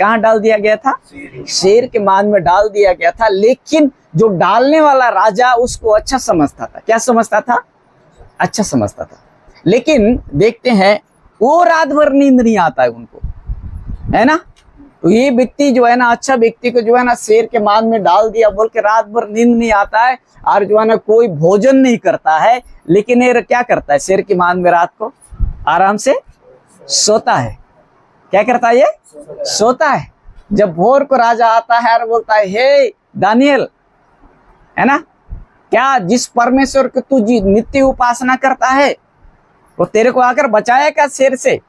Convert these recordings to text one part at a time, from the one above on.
कहाँ डाल दिया गया था? शेर के मान में डाल दिया गया था। लेकिन जो डालने वाला राजा उसको अच्छा समझता था। क्या समझता था? अच्छा समझता था। लेकिन देखते हैं वो रात भर नींद नहीं आता है उनको, है ना। तो ये व्यक्ति जो है ना, अच्छा व्यक्ति को जो है ना शेर के मान में डाल दिया बोल के रात भर नींद नहीं आता है और जो है ना कोई भोजन नहीं करता है। लेकिन ये क्या करता है? शेर के मान में रात को आराम से सोता है। क्या करता है? ये सोता है। जब भोर को राजा आता है और बोलता है, हे दानियल, है ना, क्या जिस परमेश्वर को तू नित्य उपासना करता है वो तेरे को आकर बचाएगा शेर से?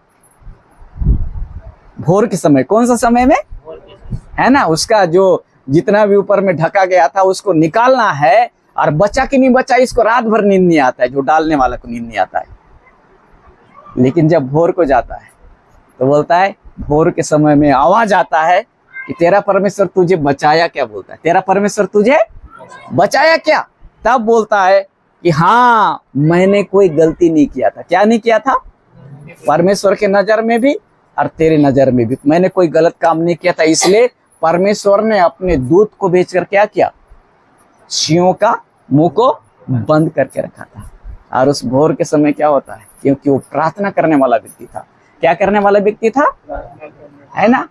भोर के समय, कौन सा समय में, है ना, उसका जो जितना भी ऊपर में ढका गया था उसको निकालना है। और बचा कि नहीं बचा, इसको रात भर नींद नहीं आता है, जो डालने वाला को नींद नहीं आता है। लेकिन जब भोर को जाता है तो बोलता है, भोर के समय में आवाज आता है कि तेरा परमेश्वर तुझे बचाया क्या? बोलता है, तेरा परमेश्वर तुझे बचाया क्या? तब बोलता है कि हाँ, मैंने कोई गलती नहीं किया था। क्या नहीं किया था? परमेश्वर के नजर में भी और तेरे नजर में भी मैंने कोई गलत काम नहीं किया था। इसलिए परमेश्वर ने अपने दूत को भेजकर क्या किया? सिंहों का मुंह को बंद करके रखा था। और उस भोर के समय क्या होता है? क्योंकि वो प्रार्थना करने वाला व्यक्ति था। क्या करने वाला व्यक्ति था? है ना,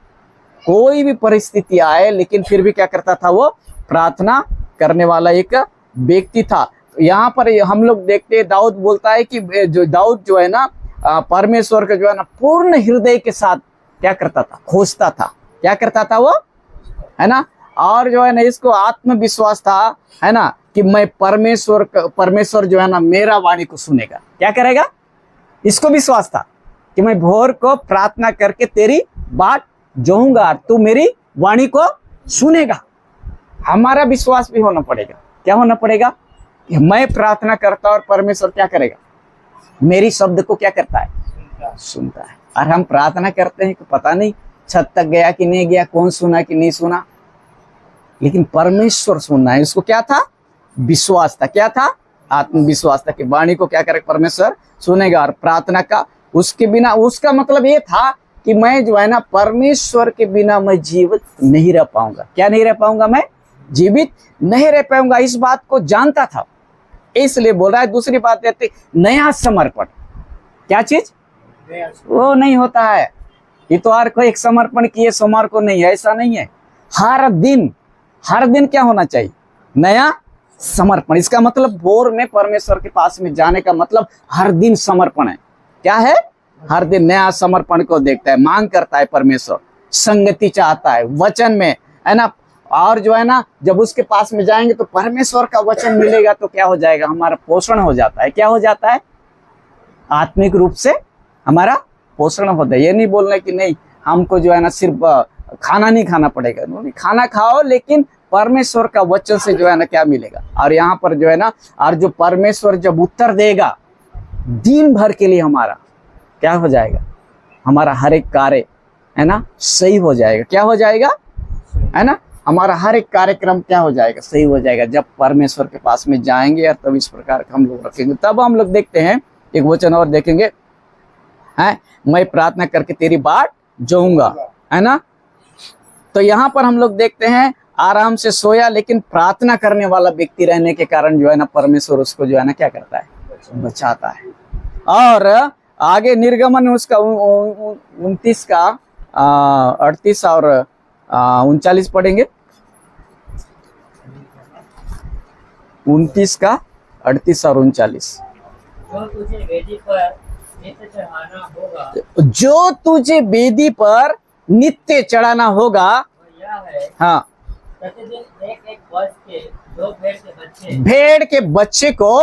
कोई भी परिस्थिति आए लेकिन फिर भी क्या करता था? वो प्रार्थना करने वाला एक व्यक्ति था। यहाँ पर हम लोग देखते हैं दाऊद बोलता है कि जो दाऊद जो है ना, परमेश्वर का जो है ना पूर्ण हृदय के साथ क्या करता था? खोजता था। क्या करता था वो, है ना। और जो है ना इसको आत्मविश्वास था, है ना, कि मैं परमेश्वर जो है ना मेरा वाणी को सुनेगा। क्या करेगा? इसको विश्वास था कि मैं भोर को प्रार्थना करके तेरी बात जोऊंगा, तू मेरी वाणी को सुनेगा। हमारा विश्वास भी होना पड़ेगा। क्या होना पड़ेगा? कि मैं प्रार्थना करता और परमेश्वर क्या करेगा? मेरी शब्द को क्या करता है? सुनता है। और हम प्रार्थना करते हैं कि पता नहीं छत तक गया कि नहीं गया, कौन सुना कि नहीं सुना, लेकिन परमेश्वर सुनना है। उसको क्या था? विश्वास था। क्या था? आत्मविश्वास था कि वाणी को क्या करेगा? परमेश्वर सुनेगा। और प्रार्थना का उसके बिना, उसका मतलब ये था कि मैं जो है ना परमेश्वर के बिना मैं जीवित नहीं रह पाऊंगा। क्या नहीं रह पाऊंगा? मैं जीवित नहीं रह पाऊंगा। इस बात को जानता था, इसलिए बोल रहा है। दूसरी बात कहते नया समर्पण। क्या चीज? वो नहीं होता है इतवार को एक समर्पण किए सोमवार को नहीं, ऐसा नहीं है। हर दिन क्या होना चाहिए? नया समर्पण। इसका मतलब भोर में परमेश्वर के पास में जाने का मतलब हर दिन समर्पण है। क्या है? हर दिन नया समर्पण को देखता है, मांग करता है परमेश्वर, संगति चाहता है वचन में, है ना। और जो है ना जब उसके पास में जाएंगे तो परमेश्वर का वचन मिलेगा तो क्या हो जाएगा? हमारा पोषण हो जाता है। क्या हो जाता है? आत्मिक रूप से हमारा पोषण होता है। ये नहीं बोलना कि नहीं हमको जो है ना सिर्फ खाना नहीं खाना पड़ेगा, नहीं, खाना खाओ, लेकिन परमेश्वर का वचन से जो है ना क्या मिलेगा। और यहाँ पर जो है ना, और जो परमेश्वर जब उत्तर देगा दिन भर के लिए, हमारा क्या हो जाएगा? हमारा हर एक कार्य, है ना, सही हो जाएगा। क्या हो जाएगा? है ना, हमारा हर एक कार्यक्रम क्या हो जाएगा? सही हो जाएगा। जब परमेश्वर के पास में जाएंगे और तब इस प्रकार का हम लोग रखेंगे। तब हम लोग देखते हैं एक वचन और देखेंगे, है, मैं प्रार्थना करके तेरी बाट जोऊंगा, है ना। तो यहाँ पर हम लोग देखते हैं आराम से सोया, लेकिन प्रार्थना करने वाला व्यक्ति रहने के कारण जो है ना परमेश्वर उसको जो है ना क्या करता है? बचाता है। और आगे निर्गमन उसका 29 का 38 और 39 पढ़ेंगे। 29 का 38 और 39। जो तुझे वेदी पर नित्य चढ़ाना होगा, हाँ, एक वर्ष के 2 भेड़ के बच्चे, भेड़ के बच्चे को,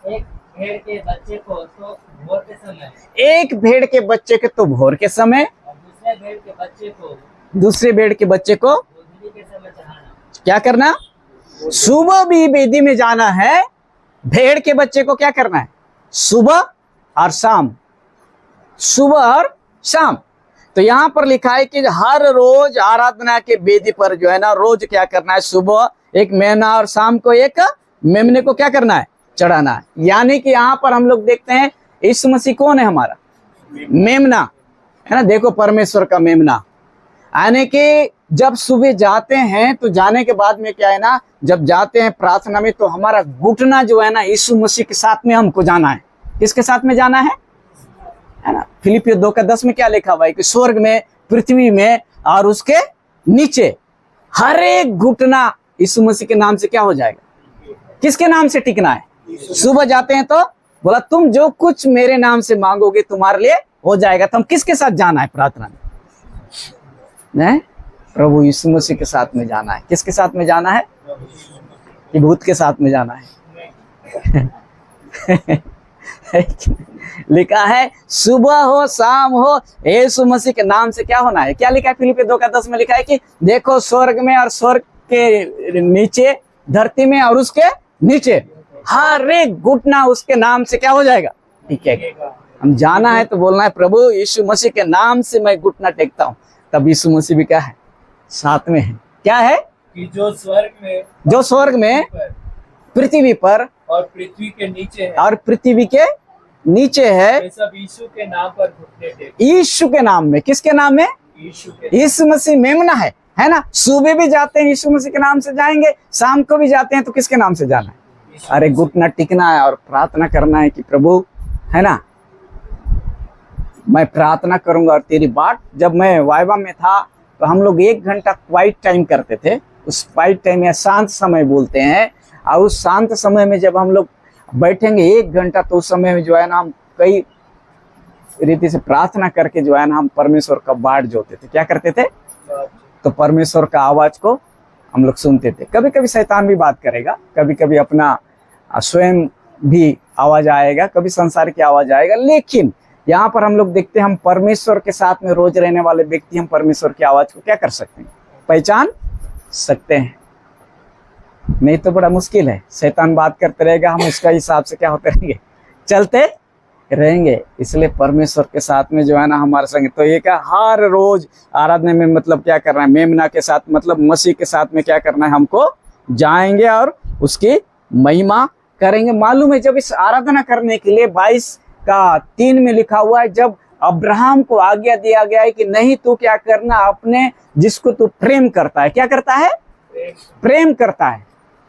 एक भेड़ के बच्चे को तो भोर के समय, एक भेड़ के बच्चे के तो भोर के समय, और दूसरे भेड़ के बच्चे को दूसरे भेड़ के बच्चे को गोधूली के समय चढ़ाना। क्या करना? सुबह भी वेदी में जाना है। भेड़ के बच्चे को क्या करना है? सुबह और शाम, सुबह और शाम। तो यहाँ पर लिखा है कि हर रोज आराधना के वेदी पर जो है ना रोज क्या करना है? सुबह एक मेमना और शाम को एक मेमने को क्या करना है? चढ़ाना है। यानी कि यहाँ पर हम लोग देखते हैं यीशु मसीह कौन है? हमारा मेमना, है ना। देखो परमेश्वर का मेमना, यानी कि जब सुबह जाते हैं तो जाने के बाद में क्या है ना, जब जाते हैं प्रार्थना में तो हमारा घुटना जो है ना यीशु मसीह के साथ में हमको जाना है। किसके साथ में जाना है ना। फिलिपियो 2:10 में क्या लिखा हुआ है कि स्वर्ग में, पृथ्वी में और उसके नीचे हर एक घुटना यीशु मसीह के नाम से क्या हो जाएगा, किसके नाम से टिकना है। सुबह जाते हैं तो बोला तुम जो कुछ मेरे नाम से मांगोगे तुम्हारे लिए हो जाएगा। तो हम किसके साथ जाना है प्रार्थना में, नहीं प्रभु यीशु मसीह के साथ में जाना है। किसके साथ में जाना है, कि भूत के साथ में जाना है। लिखा है सुबह हो शाम हो यीशु मसीह के नाम से क्या होना है। क्या लिखा है फिलिपियो 2:10 में लिखा है कि देखो स्वर्ग में और स्वर्ग के नीचे, धरती में और उसके नीचे हर एक घुटना उसके नाम से क्या हो जाएगा, ठीक है। हम जाना है तो बोलना है प्रभु यीशु मसीह के नाम से मैं घुटना टेकता हूँ। तब यीशु मसीह भी क्या है, साथ में है। क्या है कि जो स्वर्ग में पृथ्वी पर और पृथ्वी के नीचे है, और पृथ्वी के नीचे है, वे सब यीशु के नाम पर घुटने टेके। यीशु के नाम में, किसके नाम में, यीशु मसीह मेमना है ना। सुबह भी जाते हैं यीशु मसीह के नाम से जाएंगे, शाम को भी जाते हैं तो किसके नाम से जाना है, अरे घुटना टिकना है और प्रार्थना करना है कि प्रभु है ना मैं प्रार्थना करूंगा और तेरी बात। जब मैं वाइवा में था तो हम लोग 1 घंटा क्वाइट टाइम करते थे। उस क्वाइट टाइम या शांत समय बोलते हैं, और उस शांत समय में जब हम लोग बैठेंगे 1 घंटा तो उस समय में जो है ना हम कई रीति से प्रार्थना करके जो है ना हम परमेश्वर का बाट जोते थे। क्या करते थे, तो परमेश्वर का आवाज को हम लोग सुनते थे। कभी कभी शैतान भी बात करेगा, कभी कभी अपना स्वयं भी आवाज आएगा, कभी संसार की आवाज आएगा, लेकिन यहाँ पर हम लोग देखते हैं हम परमेश्वर के साथ में रोज रहने वाले व्यक्ति हम परमेश्वर की आवाज को क्या कर सकते हैं, पहचान सकते हैं। नहीं तो बड़ा मुश्किल है, शैतान बात करते रहेगा, हम उसका हिसाब से क्या होते रहेंगे, चलते रहेंगे। इसलिए परमेश्वर के साथ में जो है ना हमारे संग, तो ये क्या हर रोज आराधना में मतलब क्या करना है, मेमना के साथ मतलब मसीह के साथ में क्या करना है, हमको जाएंगे और उसकी महिमा करेंगे। मालूम है जब इस आराधना करने के लिए 22:3 में लिखा हुआ है, जब अब्राहम को आज्ञा दिया गया है कि नहीं तू क्या करना, अपने जिसको तू प्रेम करता है, क्या करता है, प्रेम करता है,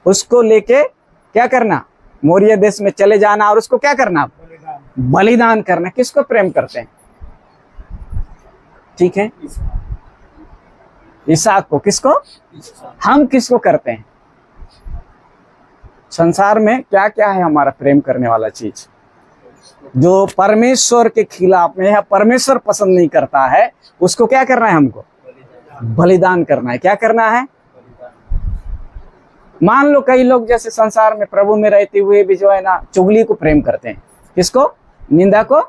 उसको लेके क्या करना, मोरिया देश में चले जाना और उसको क्या करना, बलिदान करना। किसको प्रेम करते हैं, ठीक है, इसहाक को। किसको, हम किसको करते हैं। संसार में क्या क्या है हमारा प्रेम करने वाला चीज, जो परमेश्वर के खिलाफ में है, परमेश्वर पसंद नहीं करता है, उसको क्या करना है, हमको बलिदान करना है। क्या करना है, मान लो कई लोग जैसे संसार में प्रभु में रहते हुए भी जो है ना चुगली को प्रेम करते हैं, किसको, निंदा को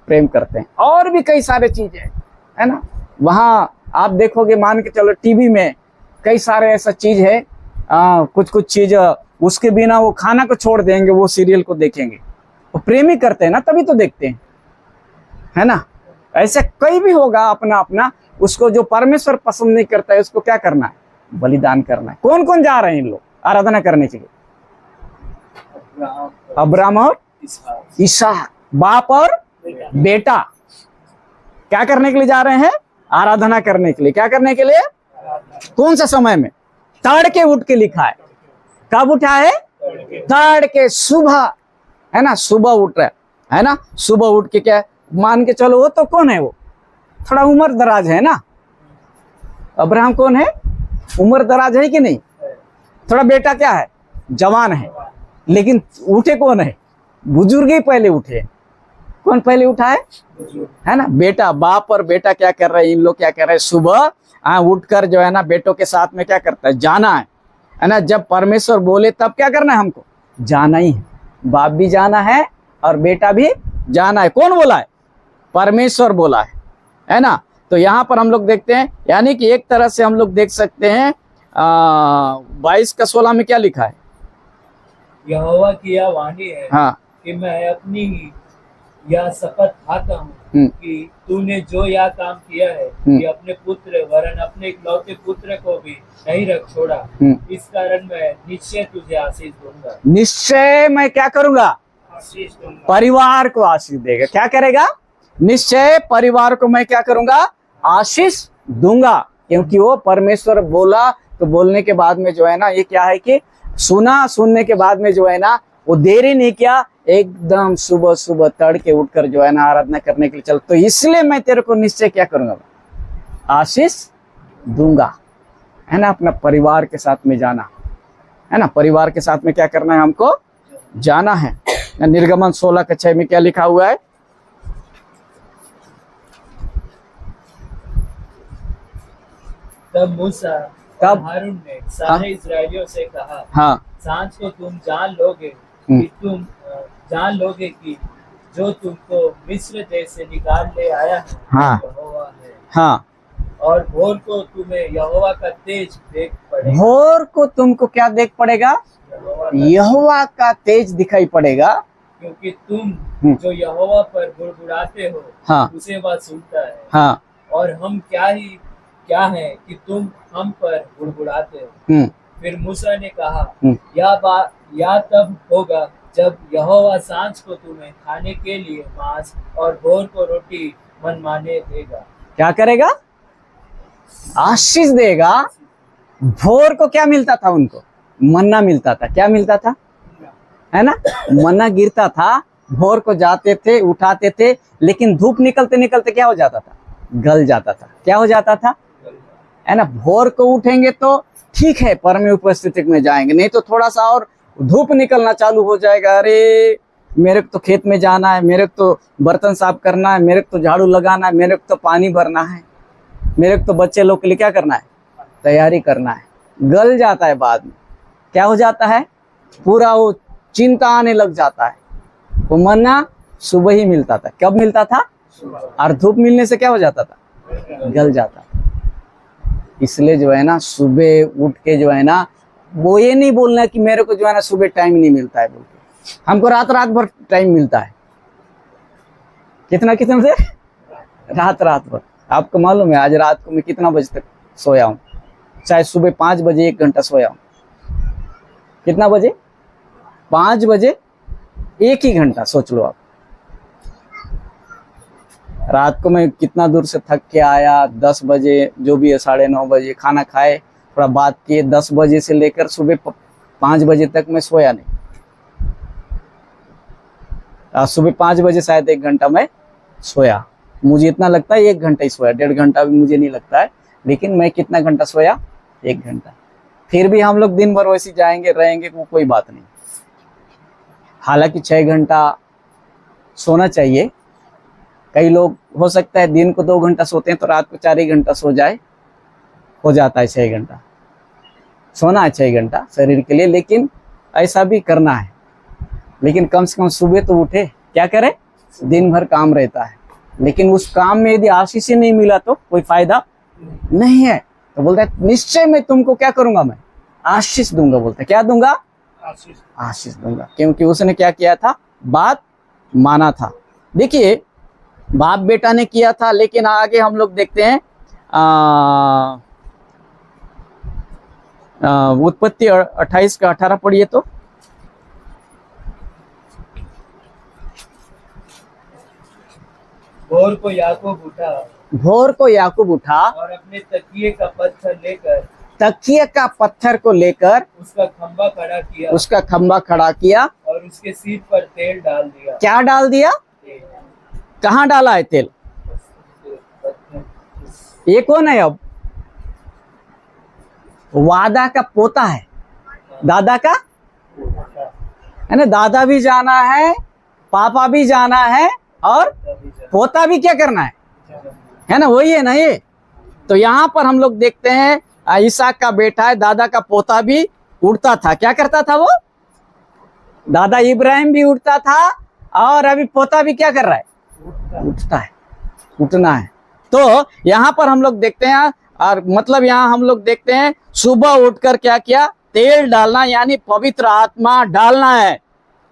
प्रेम करते हैं, और भी कई सारे चीजें है ना। वहां आप देखोगे, मान के चलो टीवी में कई सारे ऐसा चीज है, कुछ कुछ चीज उसके बिना वो खाना को छोड़ देंगे, वो सीरियल को देखेंगे, वो प्रेमी करते हैं ना, तभी तो देखते हैं, है ना। ऐसे कई भी होगा अपना अपना, उसको जो परमेश्वर पसंद नहीं करता है उसको क्या करना है, बलिदान करना है। कौन कौन जा रहे हैं इन लोग आराधना करने के लिए, अब्राहम और इसहाक, बाप और बेटा क्या करने के लिए जा रहे हैं, आराधना करने के लिए। क्या करने के लिए, कौन सा समय में, तड़के उठ के लिखा है। कब उठा है, तड़के, सुबह है ना, सुबह उठ रहा है ना, सुबह उठ के क्या मान के चलो, वो तो कौन है, वो थोड़ा उम्र दराज है ना, अब्राहम कौन है, उम्र दराज है कि नहीं, थोड़ा बेटा क्या है, जवान है, लेकिन उठे कौन है, बुजुर्ग ही पहले उठे। कौन पहले उठा है ना, बेटा। बाप और बेटा क्या कर रहे हैं, इन लोग क्या कर रहे हैं, सुबह उठकर जो है ना बेटों के साथ में क्या करता है, जाना है ना। जब परमेश्वर बोले तब क्या करना है, हमको जाना ही है। बाप भी जाना है और बेटा भी जाना है। कौन बोला है, परमेश्वर बोला है ना। तो यहाँ पर हम लोग देखते हैं, यानी कि एक तरह से हम लोग देख सकते हैं 22:16 में क्या लिखा है, यहोवा की यह वाणी है, हाँ, कि मैं अपनी ही यह शपथ खाता हूँ कि तूने जो यह काम किया है कि अपने पुत्र वरन अपने इकलौते पुत्र को भी नहीं रख छोड़ा, इस कारण मैं निश्चय तुझे आशीष दूंगा। निश्चय मैं क्या करूंगा, आशीष दूंगा, परिवार को आशीष देगा। क्या करेगा, निश्चय परिवार को मैं क्या करूंगा, आशीष दूंगा। क्योंकि वो परमेश्वर बोला तो बोलने के बाद में जो है ना, ये क्या है कि सुना, सुनने के बाद में जो है ना वो देरी नहीं किया, एकदम सुबह सुबह तड़के उठकर जो है ना आराधना करने के लिए चल। तो इसलिए मैं तेरे को निश्चय क्या करूंगा, आशीष दूंगा, है ना। अपना परिवार के साथ में जाना, है ना, परिवार के साथ में क्या करना है, हमको जाना है। निर्गमन 16:6 में क्या लिखा हुआ है, तब मूसा और हारून ने सारे इस्राएलियों से कहा, हाँ, सांझ को तुम जान लोगे कि जो तुमको मिस्र देश से निकाल ले आया है, हाँ, यहोवा है। हाँ, और भोर को तुम्हें यहोवा का तेज देख पड़ेगा। भोर को तुमको क्या देख पड़ेगा, यहोवा का तेज दिखाई पड़ेगा, क्योंकि तुम जो यहोवा पर बुड़बुड़ाते हो, हाँ, उसे वह सुनता है। हाँ, और हम क्या है कि तुम हम पर बुड़बुड़ाते हो। फिर मूसा ने कहा, या तब होगा जब यहोवा सांझ को तुम्हें खाने के लिए मांस और भोर को रोटी मनमाने देगा। क्या करेगा, आशीष देगा। भोर को क्या मिलता था उनको, मन्ना मिलता था। क्या मिलता था, है ना, मन्ना गिरता था। भोर को जाते थे, उठाते थे, लेकिन धूप निकलते निकलते क्या हो जाता था, गल जाता था। क्या हो जाता था, है ना। भोर को उठेंगे तो ठीक है, परम उपस्थिति में जाएंगे, नहीं तो थोड़ा सा और धूप निकलना चालू हो जाएगा, अरे मेरे को तो खेत में जाना है, मेरे को तो बर्तन साफ करना है, मेरे को तो झाड़ू लगाना है, मेरे को तो पानी भरना है, मेरे को तो बच्चे लोग के लिए क्या करना है, तैयारी करना है। गल जाता है, बाद में क्या हो जाता है, पूरा वो चिंता आने लग जाता है। वो मन्ना सुबह ही मिलता था। कब मिलता था, और धूप मिलने से क्या हो जाता था, गल जाता था। इसलिए जो है ना सुबह उठ के जो है ना, वो ये नहीं बोलना कि मेरे को जो है ना सुबह टाइम नहीं मिलता है बोल के, हमको रात भर टाइम मिलता है। कितना देर, रात भर। आपको मालूम है आज रात को मैं कितना बजे तक सोया हूँ, चाहे सुबह 5 बजे 1 घंटा सोया हूँ। कितना बजे, 5 बजे 1 ही घंटा, सोच लो आप। रात को मैं कितना दूर से थक के आया, 10 बजे जो भी है, 9:30 बजे खाना खाए, थोड़ा बात किए, 10 बजे से लेकर सुबह 5 बजे तक मैं सोया नहीं। सुबह 5 बजे शायद 1 घंटा मैं सोया। मुझे इतना लगता है 1 घंटा ही सोया, 1.5 घंटा भी मुझे नहीं लगता है, लेकिन मैं कितना घंटा सोया, 1 घंटा। फिर भी हम लोग दिन भर वैसे जाएंगे रहेंगे, कोई बात नहीं। हालांकि 6 घंटा सोना चाहिए। कई लोग हो सकता है दिन को 2 घंटा सोते हैं तो रात को 4 ही घंटा सो जाए, हो जाता है 6 घंटा। सोना है 6 घंटा शरीर के लिए, लेकिन ऐसा भी करना है। लेकिन कम से कम सुबह तो उठे, क्या करे, दिन भर काम रहता है, लेकिन उस काम में यदि आशीष ही नहीं मिला तो कोई फायदा नहीं है। तो बोलता है निश्चय मैं तुमको क्या करूंगा, मैं आशीष दूंगा। बोलता है क्या दूंगा, आशीष दूंगा, क्योंकि उसने क्या किया था, बात माना था। देखिए बाप बेटा ने किया था, लेकिन आगे हम लोग देखते हैं उत्पत्ति 28 का 18 पढ़िए तो। भोर को याकूब उठा और अपने तकिए का पत्थर को लेकर उसका खंबा खड़ा किया और उसके सिर पर तेल डाल दिया। क्या डाल दिया, कहाँ डाला है तेल, ये कौन है, अब वादा का पोता है, दादा का, है ना। दादा भी जाना है, पापा भी जाना है, और पोता भी क्या करना है ना, वही है ना ये। तो यहाँ पर हम लोग देखते हैं इसहाक का बेटा है, दादा का पोता भी उठता था। क्या करता था वो, दादा इब्राहिम भी उठता था, और अभी पोता भी क्या कर रहा है, उठता है, उठना है। तो यहाँ पर हम लोग देखते हैं, और मतलब यहाँ हम लोग देखते हैं सुबह उठकर क्या किया, तेल डालना, यानी पवित्र आत्मा डालना है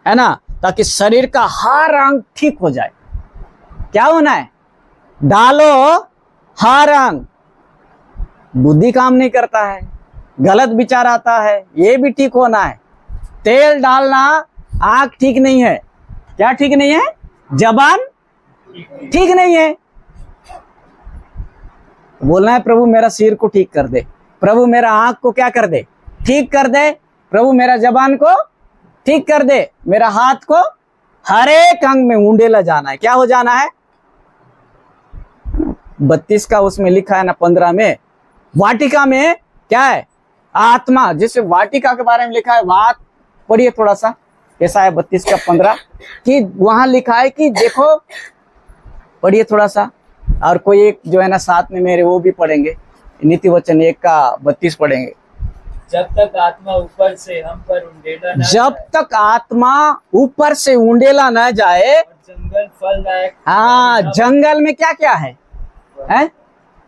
ना, ताकि शरीर का हर अंग ठीक हो जाए। क्या होना है, डालो हर अंग। बुद्धि काम नहीं करता है, गलत विचार आता है, ये भी ठीक होना है। तेल डालना, आंख ठीक नहीं है, क्या ठीक नहीं है, जबान ठीक नहीं है, बोलना है प्रभु मेरा सिर को ठीक कर दे, प्रभु मेरा आंख को क्या कर दे, ठीक कर दे, प्रभु मेरा जबान को ठीक कर दे, मेरा हाथ को, हर एक अंग में उंडेला जाना है। क्या हो जाना है? 32 का उसमें लिखा है ना 15 में, वाटिका में क्या है? आत्मा। जैसे वाटिका के बारे में लिखा है, वहां पढ़िए थोड़ा सा, ऐसा है 32 का 15 कि वहां लिखा है कि देखो, पढ़िए थोड़ा सा, और कोई एक जो है ना साथ में मेरे वो भी पढ़ेंगे, नीति वचन 1 का 32 पढ़ेंगे। जब तक आत्मा ऊपर से हम पर उंडेला न जब जाए, तक आत्मा ऊपर से उंडेला न जाए। और जंगल फलदायक, हाँ, जंगल में क्या क्या है?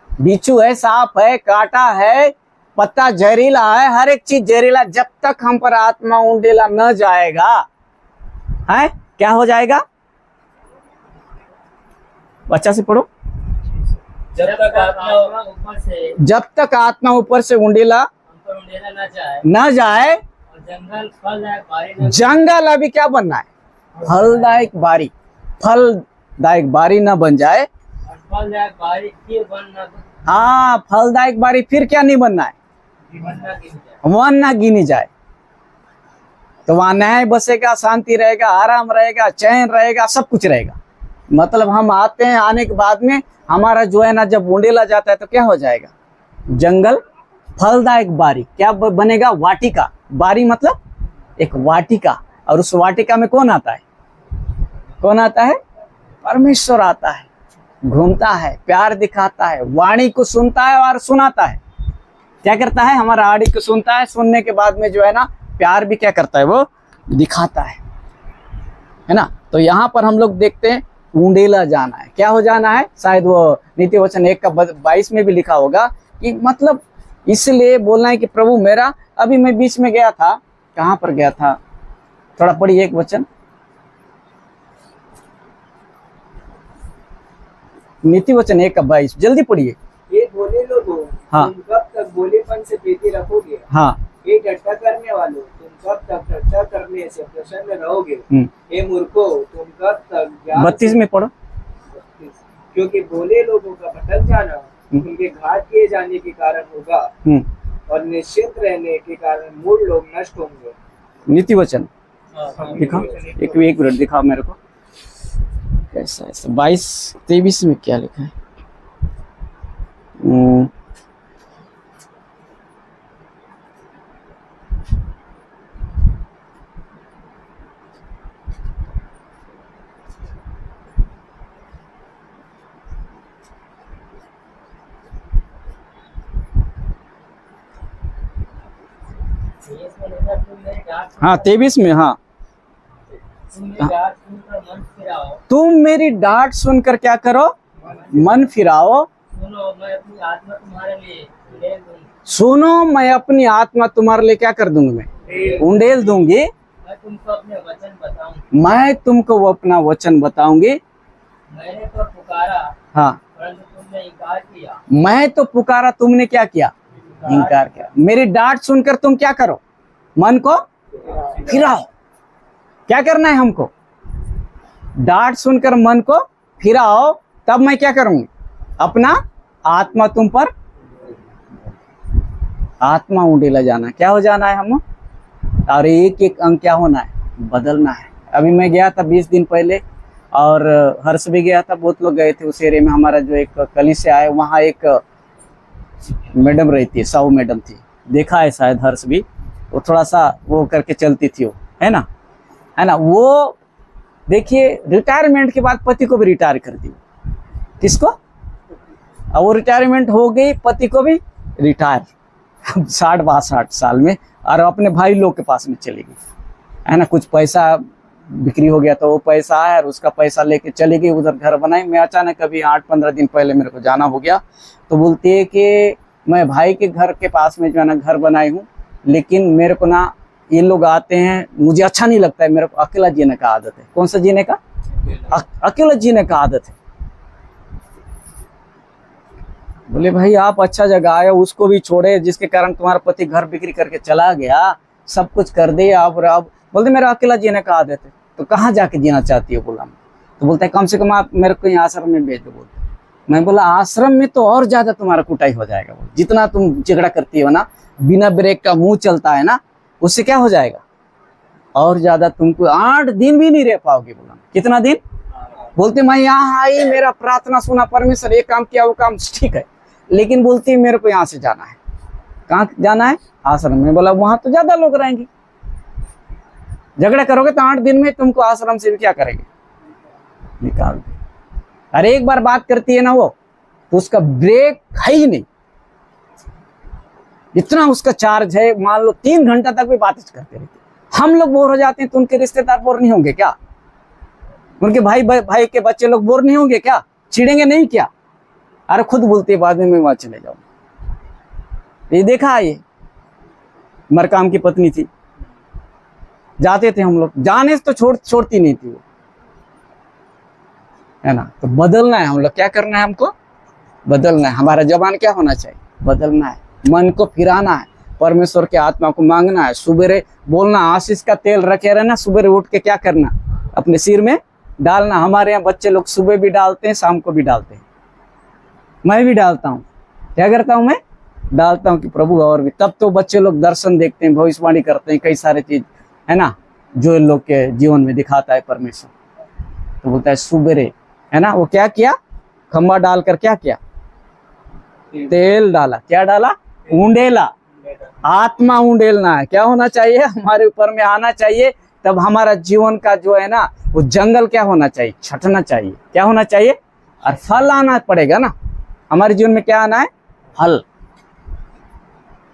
बिच्छू है, सांप है, कांटा है, पत्ता जहरीला है, हर एक चीज जहरीला। जब तक हम पर आत्मा उंडेला न जाएगा, है क्या हो जाएगा? बच्चा से पढ़ो। जब तक आत्मा ऊपर से जब तक आत्मा ऊपर से उंडेला हम पर उंडेला न जाए, और जंगल फलदायक बारी न, जंगल अभी क्या बनना है? फलदायक बारी, फलदायक बारी न बन जाए। और फलदायक बारी फिर वन न हाँ, फलदायक बारी फिर क्या नहीं बनना है? वन न गिन जाए। वन ना गिनी जाए। तो वहां न्याय बसेगा, शांति रहेगा, आराम रहेगा, चैन रहेगा, सब कुछ रहेगा। मतलब हम आते हैं, आने के बाद में हमारा जो है ना जब उंडेला जाता है तो क्या हो जाएगा? जंगल फलदायक बारी क्या बनेगा? वाटिका। बारी मतलब एक वाटिका, और उस वाटिका में कौन आता है? कौन आता है? परमेश्वर आता है, घूमता है, प्यार दिखाता है, वाणी को सुनता है और सुनाता है। क्या करता है? हमारा वाणी को सुनता है, सुनने के बाद में जो है ना प्यार भी क्या करता है? वो दिखाता है ना। तो यहाँ पर हम लोग देखते हैं उंडेला जाना है। क्या हो जाना है? शायद वो नीति वचन 1 का 22 में भी लिखा होगा कि मतलब इसलिए बोलना है कि प्रभु मेरा, अभी मैं बीच में गया था, कहाँ पर गया था? थोड़ा पढ़िए एक वचन, नीति वचन 1 का 22, जल्दी पढ़िए। ये बोले लोगों, हाँ। तुम कब तक बोलेपन से प्रीति रखोगे? हाँ। ये ठट्टा करने वालों, तुम कब तक ठट्टा करने से प्रसन्न रहोगे? हम्म। हे मूर्खों, तुम कब तक ज्ञान 32 में पढ़ो। क्योंकि बोले लोगों का भटक जाना उनके घात किए जाने के कारण होगा, और निश्चित रहने के कारण मूल लोग नष्ट होंगे। नीति वचन हाँ। दिखाओ, एक मिनट दिखाओ मेरे को, कैसा है? 22-23 में क्या लिखा है? हाँ 23 में। हाँ, तुम मेरी डांट सुनकर क्या करो? मन फिराओ। सुनो, मैं अपनी आत्मा तुम्हारे लिए उंडेल दूंगी। सुनो, मैं अपनी आत्मा तुम्हारे लिए क्या कर दूंगी? मैं उंडेल दूंगी। मैं तुमको अपने वचन बताऊंगी। मैं तुमको वो अपना वचन बताऊंगी। मैंने तो पुकारा, हाँ, परंतु तुमने इनकार किया। मैं तो पुकारा, तुमने क्या किया? इनकार किया। मेरी डांट सुनकर तुम क्या करो? मन को फिराओ। क्या करना है हमको? डांट सुनकर मन को फिराओ, तब मैं क्या करूंगी? अपना आत्मा तुम पर, आत्मा उंडेला जाना। क्या हो जाना है हम? और एक एक अंग क्या होना है? बदलना है। अभी मैं गया था 20 दिन पहले, और हर्ष भी गया था, बहुत लोग गए थे उस एरिया में। हमारा जो एक कलीसिया है वहाँ एक मैडम रहती है, साहू मैडम थी, देखा है शायद हर्ष भी, वो थोड़ा सा वो करके चलती थी, वो है ना, है ना। वो देखिए रिटायरमेंट के बाद पति को भी रिटायर कर दी। किसको? अब वो रिटायरमेंट हो गई, पति को भी रिटायर 60-62 साल में, और अपने भाई लोग के पास में चली गई, है ना। कुछ पैसा बिक्री हो गया तो वो पैसा आया और उसका पैसा लेके चली गई, उधर घर बनाई। मैं अचानक अभी 8-15 दिन पहले मेरे को जाना हो गया, तो बोलती है कि मैं भाई के घर के पास में जो है ना घर बनाई हूँ, लेकिन मेरे को ना ये लोग आते हैं, मुझे अच्छा नहीं लगता है, मेरे को अकेला जीने का आदत है। कौन सा जीने का? अकेला जीने का आदत है। बोले भाई आप अच्छा जगह आए, उसको भी छोड़े जिसके कारण तुम्हारा पति घर बिक्री करके चला गया, सब कुछ कर दिया, अब बोलते मेरा अकेला जीने का आदत है। तो कहाँ जाके जीना चाहती हो? बोला। तो बोलता है कम से कम आप मेरे को यहाँ आश्रम में भेज दो। बोलते मैं बोला आश्रम में तो और ज्यादा तुम्हारा कुटाई हो जाएगा, वो जितना तुम झगड़ा करती हो ना, बिना ब्रेक का मुंह चलता है ना, उससे क्या हो जाएगा, और ज्यादा तुमको 8 दिन भी नहीं रह पाओगे। बोला कितना दिन? बोलते मैं यहाँ आई, मेरा प्रार्थना सुना, परमेश्वर ये काम किया, वो काम ठीक है, लेकिन बोलती मेरे को यहाँ से जाना है। कहाँ जाना है? आश्रम में। बोला वहां तो ज्यादा लोग रहेंगे, झगड़ा करोगे तो 8 दिन में तुमको आश्रम से भी क्या करेंगे, निकाल दे। अरे एक बार बात करती है ना वो, तो उसका ब्रेक है ही नहीं, इतना उसका चार्ज है, मान लो 3 घंटा तक भी बात करते रहते। हम लोग बोर हो जाते हैं तो उनके रिश्तेदार बोर नहीं होंगे क्या? उनके भाई के बच्चे लोग बोर नहीं होंगे क्या? चिढ़ेंगे नहीं क्या? अरे खुद बोलते बाद में मैं वहां चले जाऊं। ये देखा है, ये मरकाम की पत्नी थी, जाते थे हम लोग, जाने से तो छोड़ती नहीं थी वो, है ना। तो बदलना है हम लोग, क्या करना है हमको? बदलना है। हमारा जबान क्या होना चाहिए? बदलना है, मन को फिराना है, परमेश्वर के आत्मा को मांगना है, सुबेरे बोलना, आशीष का तेल रखे रहना, सुबेरे उठ के क्या करना, अपने सिर में डालना। हमारे यहाँ बच्चे लोग सुबह भी डालते हैं, शाम को भी डालते हैं, मैं भी डालता हूँ। क्या करता हूँ मैं? डालता हूँ कि प्रभु और भी। तब तो बच्चे लोग दर्शन देखते हैं, भविष्यवाणी करते हैं, कई सारे चीज है ना, जो इन लोग के जीवन में दिखाता है परमेश्वर। तो बोलता है सुबेरे, है ना, वो क्या किया, खंबा डालकर क्या किया, तेल डाला। क्या डाला? ऊंडेला। आत्मा ऊंडेलना है। क्या होना चाहिए? हमारे ऊपर में आना चाहिए, तब हमारा जीवन का जो है ना वो जंगल क्या होना चाहिए, छटना चाहिए। क्या होना चाहिए? और फल आना पड़ेगा ना हमारे जीवन में। क्या आना है? फल,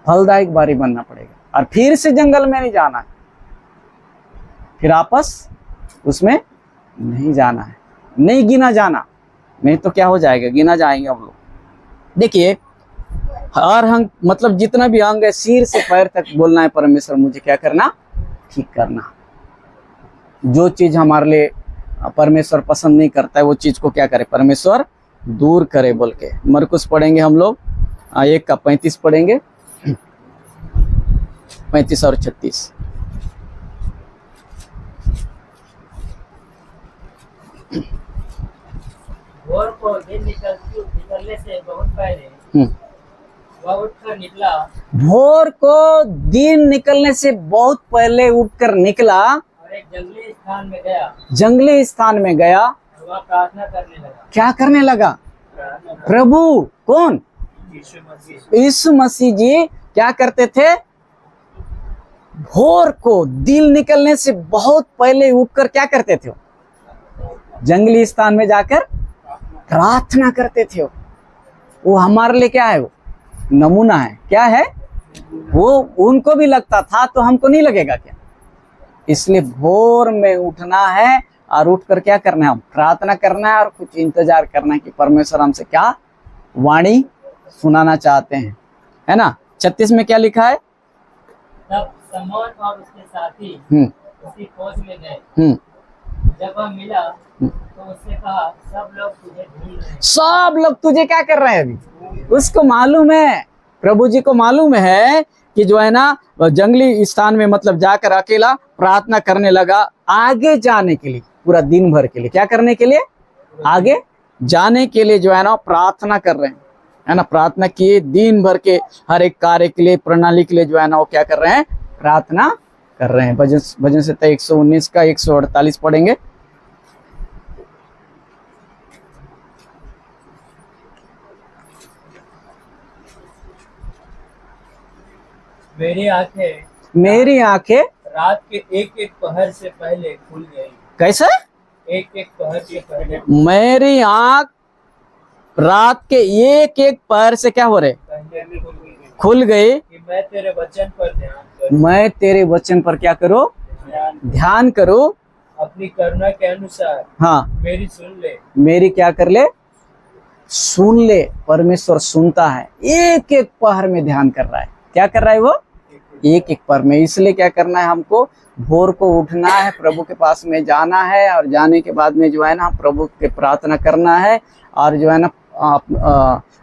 फलदायक बारी बनना पड़ेगा। और फिर से जंगल में नहीं जाना है, फिर आपस उसमें नहीं जाना है, नहीं गिना जाना, नहीं तो क्या हो जाएगा, गिना जाएंगे हम लोग। देखिए हर अंग, मतलब जितना भी अंग है, सिर से पैर तक बोलना है परमेश्वर मुझे क्या करना, ठीक करना। जो चीज हमारे लिए परमेश्वर पसंद नहीं करता है, वो चीज को क्या करे, परमेश्वर दूर करे बोल के। मरकुस पढ़ेंगे हम लोग 1 का 35 पढ़ेंगे, 35 और 36। भोर को दिन निकलने से बहुत पहले वह उठकर निकला। भोर को दिन निकलने से बहुत पहले उठकर निकला और एक जंगली स्थान में गया। जंगली स्थान में गया। और वह प्रार्थना करने लगा। क्या करने लगा? प्रभु कौन? यीशु मसीह। यीशु मसीह जी क्या करते थे? भोर को दिन निकलने से बहुत पहले उठकर क्या करते थे? जंगली स्थान में जाकर प्रार्थना करते थे। वो हमारे लिए क्या है? वो नमूना है। क्या है वो? उनको भी लगता था तो हमको नहीं लगेगा क्या? इसलिए भोर में उठना है और उठकर क्या करना है? हम प्रार्थना करना है और कुछ इंतजार करना है कि परमेश्वर हमसे क्या वाणी सुनाना चाहते हैं, है ना। 36 में क्या लिखा है? तब समौन और उसके साथी उसकी खोज में गए। जब वह मिला तो उससे कहा, सब लोग तुझे ढूंढ रहे हैं। सब लोग तुझे क्या कर रहे हैं? अभी उसको मालूम है, प्रभु जी को मालूम है कि जो है ना जंगली स्थान में मतलब जाकर अकेला प्रार्थना करने लगा, आगे जाने के लिए, पूरा दिन भर के लिए। क्या करने के लिए? आगे जाने के लिए जो है ना प्रार्थना कर रहे हैं, है ना। प्रार्थना किए दिन भर के हर एक कार्य के लिए, प्रणाली के लिए जो है ना वो क्या कर रहे हैं? प्रार्थना कर रहे हैं। भजन से 119 का 148 पढ़ेंगे। मेरी आंखें रात के एक पहर से पहले खुल गई। कैसे? एक पहर से पहले मेरी आंख रात के एक पहर से क्या हो रहे? पहले खुल गई कि मैं तेरे वचन पर ध्यान करूं। मैं तेरे वचन पर क्या करूं? ध्यान करूं। अपनी करुणा के अनुसार हाँ, मेरी सुन ले। मेरी क्या कर ले? सुन ले। परमेश्वर सुनता है, एक पहर में ध्यान कर रहा है। क्या कर रहा है वो? एक पहर में। इसलिए क्या करना है हमको? भोर को उठना है, प्रभु के पास में जाना है, और जाने के बाद में जो है ना प्रभु के प्रार्थना करना है, और जो है ना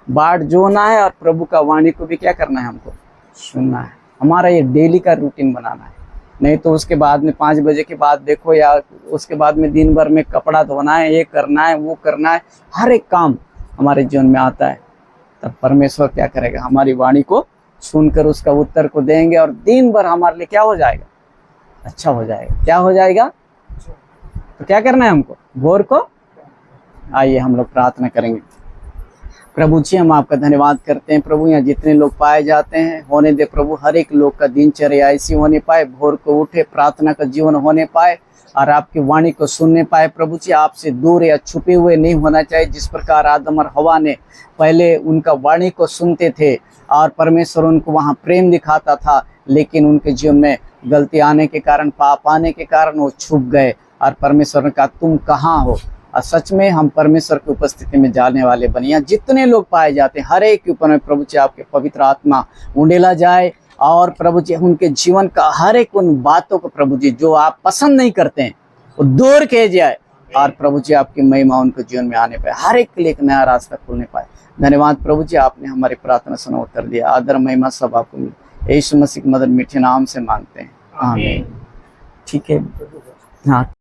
बाट जोना है, और प्रभु का वाणी को भी क्या करना है? हमको सुनना है। हमारा ये डेली का रूटीन बनाना है। नहीं तो उसके बाद में 5 बजे के बाद देखो, या उसके बाद में दिन भर में कपड़ा धोना है, ये करना है, वो करना है, हर एक काम हमारे जीवन में आता है, तब परमेश्वर क्या करेगा, हमारी वाणी को सुनकर उसका उत्तर को देंगे और दिन भर हमारे लिए क्या हो जाएगा, अच्छा हो जाएगा। क्या हो जाएगा? तो क्या करना है हमको? भोर को आइए हम लोग प्रार्थना करेंगे। प्रभु जी, हम आपका धन्यवाद करते हैं प्रभु, यहाँ जितने लोग पाए जाते हैं होने दे प्रभु, हर एक लोग का दिनचर्या ऐसी होने पाए, भोर को उठे प्रार्थना का जीवन होने पाए और आपकी वाणी को सुनने पाए प्रभु जी। आपसे दूर या छुपे हुए नहीं होना चाहिए। जिस प्रकार आदम और हवा ने पहले उनका वाणी को सुनते थे और परमेश्वर उनको वहाँ प्रेम दिखाता था, लेकिन उनके जीवन में गलती आने के कारण, पाप आने के कारण वो छुप गए और परमेश्वर ने कहा तुम कहाँ हो। और सच में हम परमेश्वर की उपस्थिति में जाने वाले बनिया जितने लोग पाए जाते हैं, हर एक के ऊपर में प्रभु जी आपके पवित्र आत्मा उंडेला जाए और प्रभु जी उनके जीवन का हर एक उन बातों को प्रभु जी जो आप पसंद नहीं करते हैं वो दूर किए जाए और प्रभु जी आपकी महिमा उनके जीवन में आने पाए, हर एक के लिए एक नया रास्ता खुलने पाए। धन्यवाद प्रभु जी, आपने हमारी प्रार्थना सुना, उत्तर दिया। आदर महिमा सब आपको मिले। यीशु मसीह के मदद मीठे नाम से मांगते हैं, आमीन। ठीक है, हाँ।